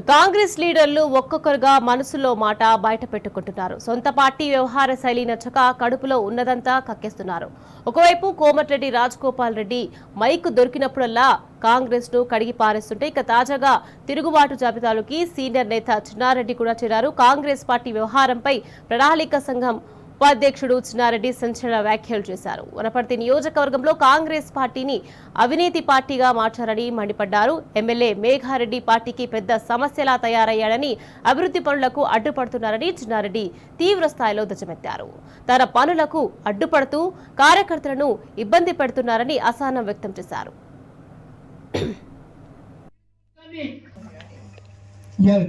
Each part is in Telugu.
కాంగ్రెస్ లీడర్లు ఒక్కొక్కరుగా మనసులో మాట బయట పెట్టుకుంటున్నారు. సొంత పార్టీ వ్యవహార శైలి నచ్చక కడుపులో ఉన్నదంతా కక్కేస్తున్నారు. ఒకవైపు కోమటిరెడ్డి రాజగోపాల్ రెడ్డి మైకు దొరికినప్పుడల్లా కాంగ్రెస్ ను కడిగి పారేస్తుంటే ఇక తాజాగా తిరుగుబాటు జాబితాలోకి సీనియర్ నేత చిన్నారెడ్డి కూడా చేరారు. కాంగ్రెస్ పార్టీ వ్యవహారంపై ప్రణాళిక సంఘం ఉపాధ్యక్షుడు చిన్నారెడ్డి సంచలన వ్యాఖ్యలు చేశారు. వనపర్తి నియోజకవర్గంలో కాంగ్రెస్ పార్టీని అవినీతి పార్టీగా మార్చారని మండిపడ్డారు. ఎమ్మెల్యే మేఘారెడ్డి పార్టీకి పెద్ద సమస్యలా తయారయ్యాడని, అభివృద్ధి పనులకు అడ్డుపడుతున్నారని చిన్నారెడ్డి తీవ్ర స్థాయిలో ధ్వజమెత్తారు. తన పనులకు అడ్డుపడుతూ కార్యకర్తలను ఇబ్బంది పెడుతున్నారని అసహనం వ్యక్తం చేశారు.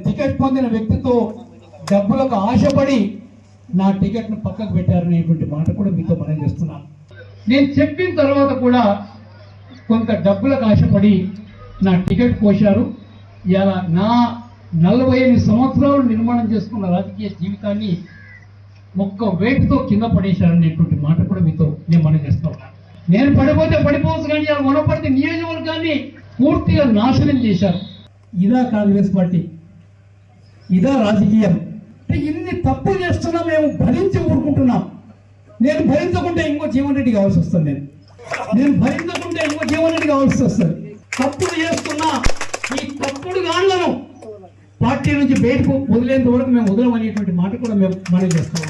టికెట్ పొందిన వ్యక్తితో డబ్బులకు ఆశపడి నా టికెట్ను పక్కకు పెట్టారనేటువంటి మాట కూడా మీతో మనం చేస్తున్నాను. నేను చెప్పిన తర్వాత కూడా కొంత డబ్బులకు ఆశపడి నా టికెట్ కోశారు. ఇలా నా 45 సంవత్సరాలు నిర్మాణం చేసుకున్న రాజకీయ జీవితాన్ని ఒక్క వేటుతో కింద పడేశారనేటువంటి మాట కూడా మీతో నేను మనం చేస్తాను. నేను పడిపోతే పడిపోవచ్చు, కానీ ఇలా వనపర్తి నియోజకవర్గాన్ని పూర్తిగా నాశనం చేశారు. ఇదా కాంగ్రెస్ పార్టీ, ఇదా రాజకీయం? ఇన్ని తప్పులు చేస్తున్నా మేము భరించి ఊరుకుంటున్నాం. నేను భరించకుంటే ఇంకో జీవన్ రెడ్డి కావాల్సి వస్తుంది. నేను భరించకుంటే ఇంకో జీవన్ రెడ్డి కావాల్సి వస్తుంది. తప్పులు చేస్తున్నా ఈ తప్పుడు గాళ్లను పార్టీ నుంచి బయటకు వదిలేంత వరకు మేము వదలమనేటువంటి మాట కూడా మేము మనం చేస్తాం.